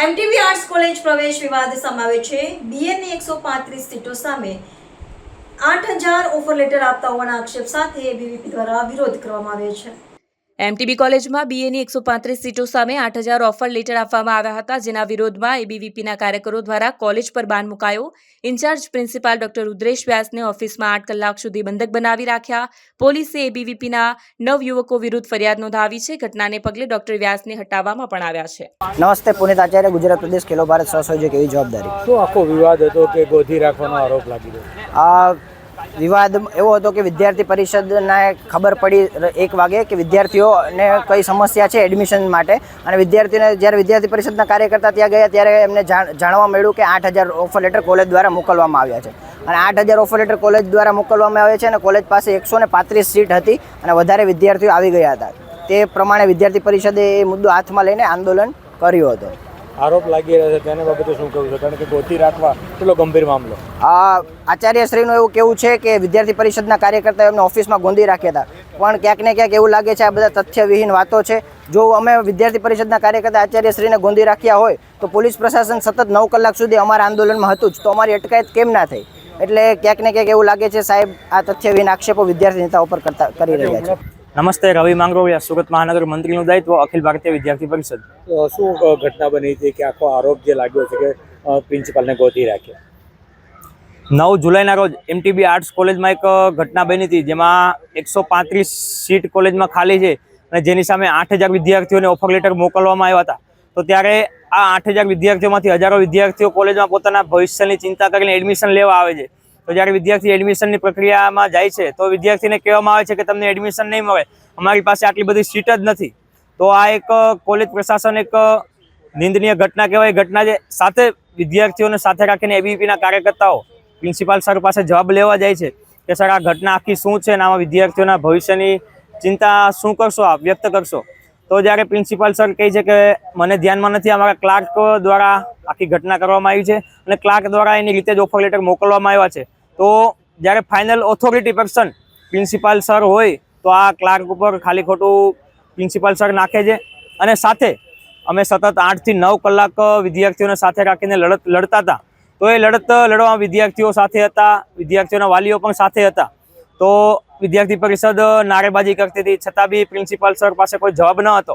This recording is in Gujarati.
એમટીબી આર્ટ્સ કોલેજ પ્રવેશ વિવાદ સામે આવ્યો છે। બીએની 135 સીટો સામે 8000 ઓફર લેટર આપતા હોવાના આક્ષેપ સાથે એબીવીપી દ્વારા વિરોધ કરવામાં આવ્યો છે। એમટીબી કોલેજમાં બીએની 135 સીટો સામે 8000 ઓફર લેટર આપવામાં આવ્યા હતા, જેના વિરોધમાં એબીવીપીના કાર્યકરો દ્વારા કોલેજ પર બાન મુકાયો। ઇન્ચાર્જ પ્રિન્સિપાલ ડોક્ટર રુદ્રેશ વ્યાસને ઓફિસમાં 8 કલાક સુધી બંધક બનાવી રાખ્યા। પોલીસે એબીવીપીના 9 યુવકો વિરુદ્ધ ફરિયાદ નોંધાવી છે। ઘટનાને પગલે ડોક્ટર વ્યાસને હટાવવામાં પણ આવ્યા છે। નમસ્તે, પુનિત આચાર્ય, ગુજરાત પ્રદેશ ખેલો ભારત સહસંયોજક એવી જવાબદારી। શું આખો વિવાદ હતો કે ગોધી રાખવાનો આરોપ લાગી રહ્યો? આ વિવાદ એવો હતો કે વિદ્યાર્થી પરિષદને ખબર પડી 1 વાગે કે વિદ્યાર્થીઓને કઈ સમસ્યા છે એડમિશન માટે, અને વિદ્યાર્થીઓને જ્યારે વિદ્યાર્થી પરિષદના કાર્યકર્તા ત્યાં ગયા ત્યારે એમને જાણવા મળ્યું કે 8000 ઓફર લેટર કોલેજ દ્વારા મોકલવામાં આવ્યા છે, અને 8000 ઓફર લેટર કોલેજ દ્વારા મોકલવામાં આવ્યા છે, અને કોલેજ પાસે 135 સીટ હતી અને વધારે વિદ્યાર્થીઓ આવી ગયા હતા। તે પ્રમાણે વિદ્યાર્થી પરિષદે એ મુદ્દો હાથમાં લઈને આંદોલન કર્યું હતું। આરોપ લાગી રહ્યા છે તેના બાબતે શું કહ્યું છે? કારણ કે ગોધી રાખવા કેટલો ગંભીર મામલો? આચાર્યશ્રીનું એવું કહેવું છે કે વિદ્યાર્થી પરિષદના કાર્યકર્તાઓ એમને ઓફિસમાં ગોંધી રાખ્યા હતા, પણ ક્યાંક ને ક્યાંક એવું લાગે છે આ બધા તથ્યવિહીન વાતો છે। જો અમે વિદ્યાર્થી પરિષદના કાર્યકર્તા આચાર્યશ્રીને ગોંધી રાખ્યા હોય તો પોલીસ પ્રશાસન સતત 9 કલાક સુધી અમારા આંદોલનમાં હતું જ, તો અમારી અટકાયત કેમ ના થઈ? એટલે ક્યાંક ને ક્યાંક એવું લાગે છે સાહેબ આ તથ્યવિહીન આક્ષેપો વિદ્યાર્થી નેતાઓ પર કરી રહ્યા છે। નમસ્તે, રવિ માંગરોળિયા, સુરત મહાનગર મંત્રીનું દાયિત્વ, અખિલ ભારતીય વિદ્યાર્થી પરિષદ। શું ઘટના બની હતી કે આખો આરોપ જે લાગ્યો છે કે પ્રિન્સિપાલને ગોધી રાખ્યા? 9 જુલાઈના રોજ એમટીબી આર્ટ્સ કોલેજમાં એક ઘટના બની હતી, જેમાં 135 સીટ કોલેજમાં ખાલી છે અને જેની સામે 8000 વિદ્યાર્થીઓને ઓફર લેટર મોકલવામાં આવ્યા હતા। તો ત્યારે આ 8000 વિદ્યાર્થીઓમાંથી હજારો વિદ્યાર્થીઓ કોલેજમાં પોતાના ભવિષ્યની ચિંતા કરીને એડમિશન લેવા આવે છે। તો જ્યારે વિદ્યાર્થી એડમિશનની પ્રક્રિયામાં જાય છે તો વિદ્યાર્થીને કહેવામાં આવે છે કે તમને એડમિશન નહીં મળે, અમારી પાસે આટલી બધી સીટ જ નથી। તો આ એક કોલેજ પ્રશાસન એક નિંદનીય ઘટના કહેવાય। ઘટના જે સાથે વિદ્યાર્થીઓને સાથે રાખીને એબીવીપીના કાર્યકર્તાઓ પ્રિન્સિપાલ સર પાસે જવાબ લેવા જાય છે કે સર આ ઘટના આખી શું છે અને આમાં વિદ્યાર્થીઓના ભવિષ્યની ચિંતા શું કરશો, આપ વ્યક્ત કરશો? તો જ્યારે પ્રિન્સિપાલ સર કહે છે કે મને ધ્યાનમાં નથી, અમારા ક્લાર્ક દ્વારા આખી ઘટના કરવામાં આવી છે અને ક્લાર્ક દ્વારા એની રીતે જ ઓફર લેટર મોકલવામાં આવ્યા છે। તો જ્યારે final authority person principal sir હોય તો આ ક્લાર્ક ઉપર ખાલી ખોટું પ્રિન્સિપાલ સર નાખે છે, અને સાથે અમે સતત 8 થી 9 કલાક વિદ્યાર્થીઓને સાથે રાખીને લડતા હતા। તો એ લડવામાં વિદ્યાર્થીઓ સાથે હતા, વિદ્યાર્થીઓના વાલીઓ પણ સાથે હતા। તો વિદ્યાર્થી પરિષદ નારેબાજી કરતી હતી, છતાં બી પ્રિન્સિપાલ સર પાસે કોઈ જવાબ ન હતો।